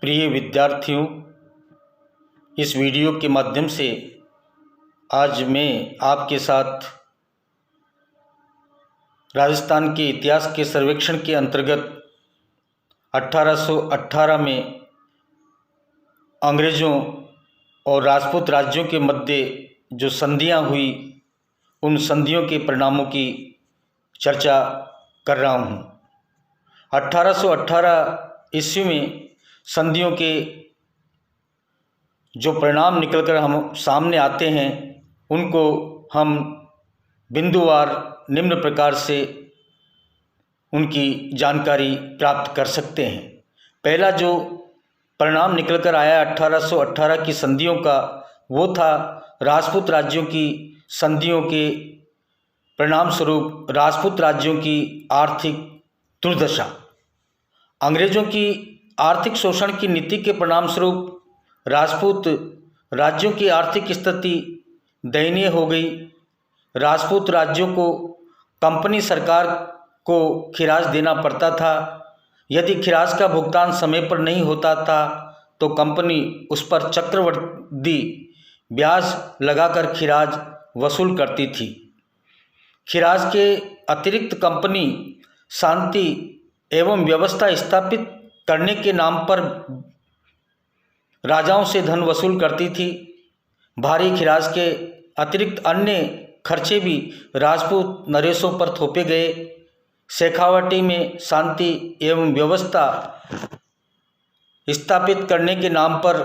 प्रिय विद्यार्थियों, इस वीडियो के माध्यम से आज मैं आपके साथ राजस्थान के इतिहास के सर्वेक्षण के अंतर्गत 1818 में अंग्रेज़ों और राजपूत राज्यों के मध्य जो संधियां हुई, उन संधियों के परिणामों की चर्चा कर रहा हूं। 1818 ईस्वी में संधियों के जो परिणाम निकलकर हम सामने आते हैं, उनको हम बिंदुवार निम्न प्रकार से उनकी जानकारी प्राप्त कर सकते हैं। पहला जो परिणाम निकलकर आया 1818 की संधियों का, वो था राजपूत राज्यों की संधियों के परिणाम स्वरूप राजपूत राज्यों की आर्थिक दुर्दशा। अंग्रेज़ों की आर्थिक शोषण की नीति के परिणाम स्वरूप राजपूत राज्यों की आर्थिक स्थिति दयनीय हो गई। राजपूत राज्यों को कंपनी सरकार को खिराज देना पड़ता था। यदि खिराज का भुगतान समय पर नहीं होता था तो कंपनी उस पर चक्रवृद्धि ब्याज लगाकर खिराज वसूल करती थी। खिराज के अतिरिक्त कंपनी शांति एवं व्यवस्था स्थापित करने के नाम पर राजाओं से धन वसूल करती थी। भारी खिराज के अतिरिक्त अन्य खर्चे भी राजपूत नरेशों पर थोपे गए। शेखावटी में शांति एवं व्यवस्था स्थापित करने के नाम पर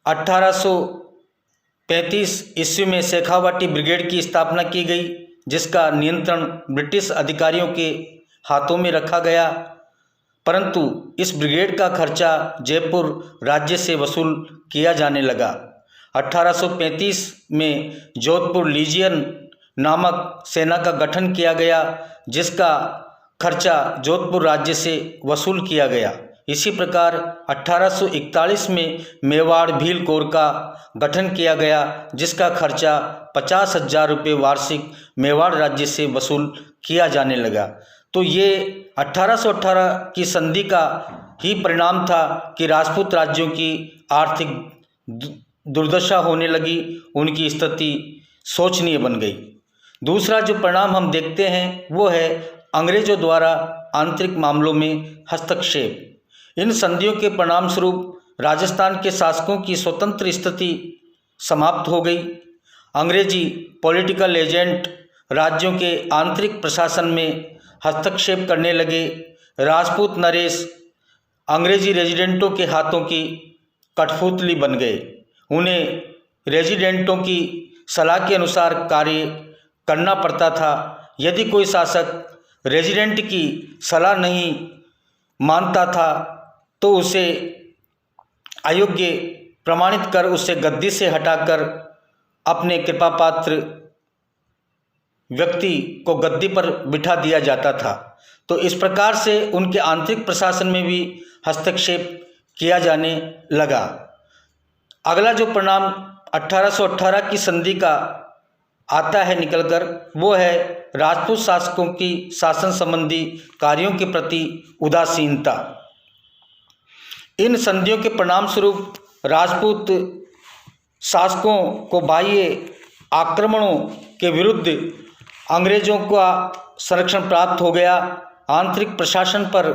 1835 ईस्वी में शेखावटी ब्रिगेड की स्थापना की गई, जिसका नियंत्रण ब्रिटिश अधिकारियों के हाथों में रखा गया। परंतु इस ब्रिगेड का खर्चा जयपुर राज्य से वसूल किया जाने लगा। 1835 में जोधपुर लीजियन नामक सेना का गठन किया गया, जिसका खर्चा जोधपुर राज्य से वसूल किया गया। इसी प्रकार 1841 में मेवाड़ भील कोर का गठन किया गया, जिसका खर्चा 50,000 रुपये वार्षिक मेवाड़ राज्य से वसूल किया जाने लगा। तो ये 1818 की संधि का ही परिणाम था कि राजपूत राज्यों की आर्थिक दुर्दशा होने लगी, उनकी स्थिति शोचनीय बन गई। दूसरा जो परिणाम हम देखते हैं वो है अंग्रेजों द्वारा आंतरिक मामलों में हस्तक्षेप। इन संधियों के परिणाम स्वरूप राजस्थान के शासकों की स्वतंत्र स्थिति समाप्त हो गई। अंग्रेजी पॉलिटिकल एजेंट राज्यों के आंतरिक प्रशासन में हस्तक्षेप करने लगे। राजपूत नरेश अंग्रेजी रेजिडेंटों के हाथों की कठपुतली बन गए। उन्हें रेजिडेंटों की सलाह के अनुसार कार्य करना पड़ता था। यदि कोई शासक रेजिडेंट की सलाह नहीं मानता था तो उसे अयोग्य प्रमाणित कर उसे गद्दी से हटाकर अपने कृपापात्र व्यक्ति को गद्दी पर बिठा दिया जाता था। तो इस प्रकार से उनके आंतरिक प्रशासन में भी हस्तक्षेप किया जाने लगा। अगला जो परिणाम 1818 की संधि का आता है निकलकर, वो है राजपूत शासकों की शासन संबंधी कार्यों के प्रति उदासीनता। इन संधियों के परिणाम स्वरूप राजपूत शासकों को बाह्य आक्रमणों के विरुद्ध अंग्रेजों का संरक्षण प्राप्त हो गया। आंतरिक प्रशासन पर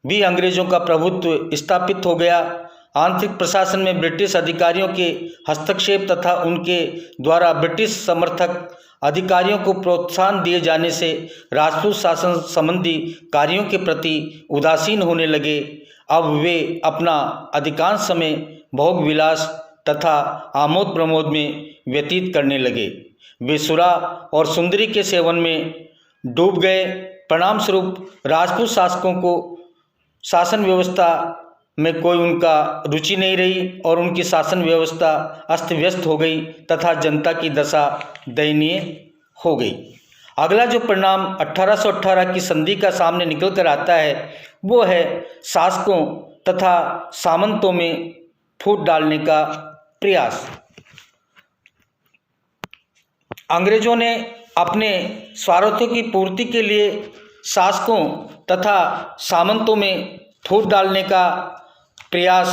भी अंग्रेजों का प्रभुत्व स्थापित हो गया। आंतरिक प्रशासन में ब्रिटिश अधिकारियों के हस्तक्षेप तथा उनके द्वारा ब्रिटिश समर्थक अधिकारियों को प्रोत्साहन दिए जाने से राजपूत शासन संबंधी कार्यों के प्रति उदासीन होने लगे। अब वे अपना अधिकांश समय भोग विलास तथा आमोद प्रमोद में व्यतीत करने लगे। वे सुरा और सुंदरी के सेवन में डूब गए। परिणाम स्वरूप राजपूत शासकों को शासन व्यवस्था में कोई उनका रुचि नहीं रही और उनकी शासन व्यवस्था अस्त व्यस्त हो गई तथा जनता की दशा दयनीय हो गई। अगला जो परिणाम 1818 की संधि का सामने निकल कर आता है, वो है शासकों तथा सामंतों में फूट डालने का प्रयास। अंग्रेजों ने अपने स्वार्थों की पूर्ति के लिए शासकों तथा सामंतों में फूट डालने का प्रयास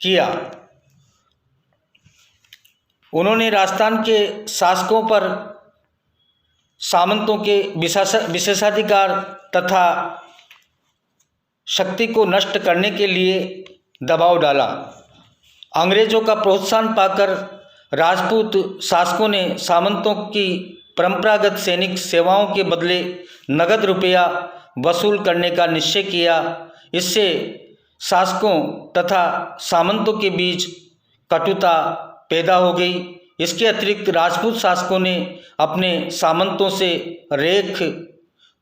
किया। उन्होंने राजस्थान के शासकों पर सामंतों के विशेषाधिकार तथा शक्ति को नष्ट करने के लिए दबाव डाला। अंग्रेजों का प्रोत्साहन पाकर राजपूत शासकों ने सामंतों की परंपरागत सैनिक सेवाओं के बदले नगद रुपया वसूल करने का निश्चय किया। इससे शासकों तथा सामंतों के बीच कटुता पैदा हो गई। इसके अतिरिक्त राजपूत शासकों ने अपने सामंतों से रेख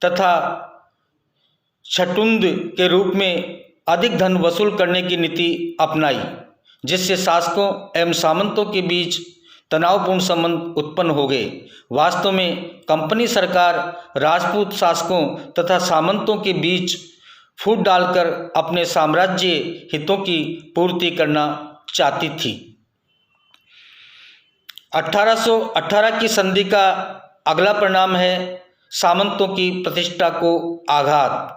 तथा छटुंद के रूप में अधिक धन वसूल करने की नीति अपनाई, जिससे शासकों एवं सामंतों के बीच तनावपूर्ण संबंध उत्पन्न हो गए। वास्तव में कंपनी सरकार राजपूत शासकों तथा सामंतों के बीच फूट डालकर अपने साम्राज्य हितों की पूर्ति करना चाहती थी। 1818 की संधि का अगला परिणाम है सामंतों की प्रतिष्ठा को आघात।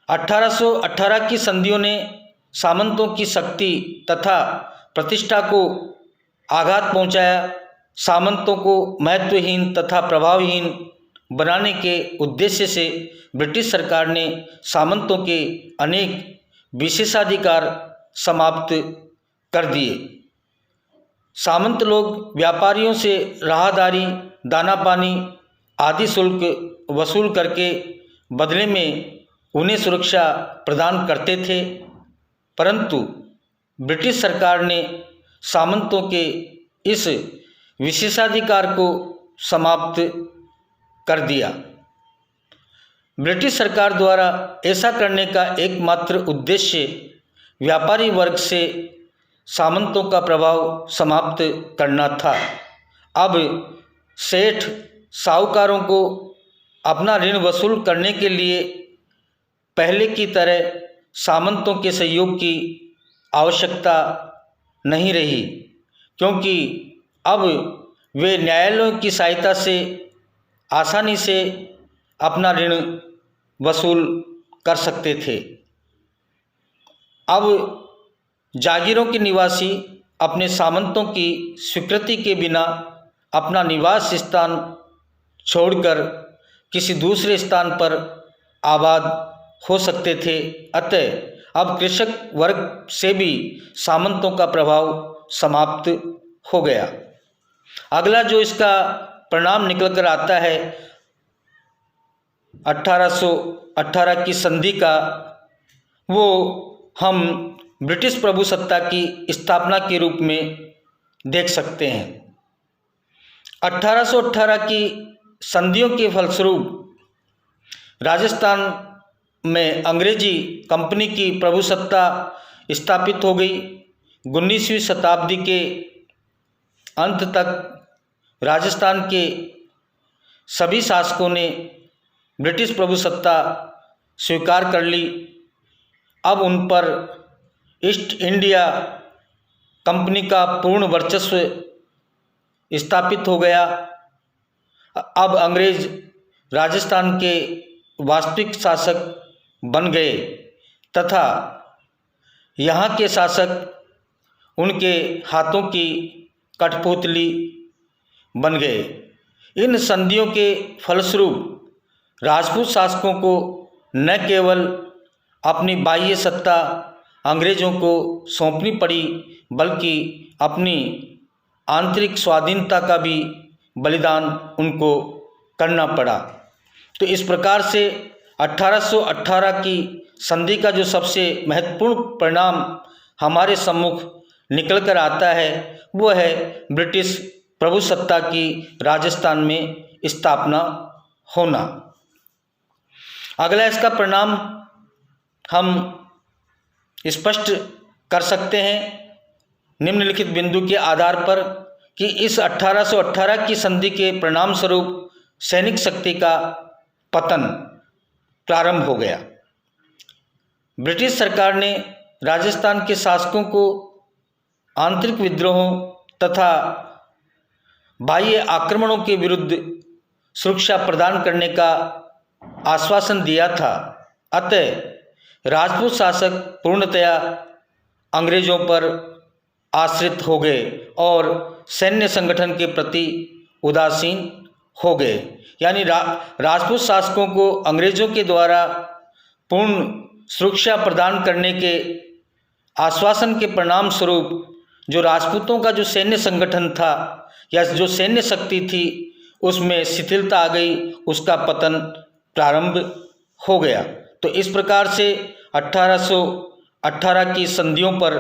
1818 की संधियों ने सामंतों की शक्ति तथा प्रतिष्ठा को आघात पहुंचाया। सामंतों को महत्वहीन तथा प्रभावहीन बनाने के उद्देश्य से ब्रिटिश सरकार ने सामंतों के अनेक विशेषाधिकार समाप्त कर दिए। सामंत लोग व्यापारियों से राहदारी, दाना पानी आदि शुल्क वसूल करके बदले में उन्हें सुरक्षा प्रदान करते थे, परंतु ब्रिटिश सरकार ने सामंतों के इस विशेषाधिकार को समाप्त कर दिया। ब्रिटिश सरकार द्वारा ऐसा करने का एकमात्र उद्देश्य व्यापारी वर्ग से सामंतों का प्रभाव समाप्त करना था। अब सेठ साहूकारों को अपना ऋण वसूल करने के लिए पहले की तरह सामंतों के सहयोग की आवश्यकता नहीं रही, क्योंकि अब वे न्यायालयों की सहायता से आसानी से अपना ऋण वसूल कर सकते थे। अब जागीरों के निवासी अपने सामंतों की स्वीकृति के बिना अपना निवास स्थान छोड़कर किसी दूसरे स्थान पर आबाद हो सकते थे। अतः अब कृषक वर्ग से भी सामंतों का प्रभाव समाप्त हो गया। अगला जो इसका परिणाम निकल कर आता है 1818 की संधि का, वो हम ब्रिटिश प्रभुसत्ता की स्थापना के रूप में देख सकते हैं। 1818 की संधियों के फलस्वरूप राजस्थान में अंग्रेजी कंपनी की प्रभुसत्ता स्थापित हो गई। 19वीं शताब्दी के अंत तक राजस्थान के सभी शासकों ने ब्रिटिश प्रभुसत्ता स्वीकार कर ली। अब उन पर ईस्ट इंडिया कंपनी का पूर्ण वर्चस्व स्थापित हो गया। अब अंग्रेज राजस्थान के वास्तविक शासक बन गए तथा यहाँ के शासक उनके हाथों की कठपुतली बन गए। इन संधियों के फलस्वरूप राजपूत शासकों को न केवल अपनी बाह्य सत्ता अंग्रेजों को सौंपनी पड़ी, बल्कि अपनी आंतरिक स्वाधीनता का भी बलिदान उनको करना पड़ा। तो इस प्रकार से 1818 की संधि का जो सबसे महत्वपूर्ण परिणाम हमारे सम्मुख निकल कर आता है, वो है ब्रिटिश प्रभुसत्ता की राजस्थान में स्थापना होना। अगला इसका परिणाम हम स्पष्ट कर सकते हैं निम्नलिखित बिंदु के आधार पर कि इस 1818 की संधि के परिणाम स्वरूप सैनिक शक्ति का पतन प्रारंभ हो गया। ब्रिटिश सरकार ने राजस्थान के शासकों को आंतरिक विद्रोहों तथा बाह्य आक्रमणों के विरुद्ध सुरक्षा प्रदान करने का आश्वासन दिया था। अतः राजपूत शासक पूर्णतया अंग्रेज़ों पर आश्रित हो गए और सैन्य संगठन के प्रति उदासीन हो गए। यानी राजपूत शासकों को अंग्रेज़ों के द्वारा पूर्ण सुरक्षा प्रदान करने के आश्वासन के परिणाम स्वरूप जो राजपूतों का जो सैन्य संगठन था या जो सैन्य शक्ति थी उसमें शिथिलता आ गई, उसका पतन प्रारंभ हो गया। तो इस प्रकार से 1818 की संधियों पर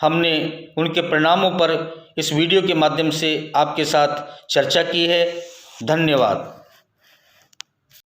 हमने उनके परिणामों पर इस वीडियो के माध्यम से आपके साथ चर्चा की है। धन्यवाद।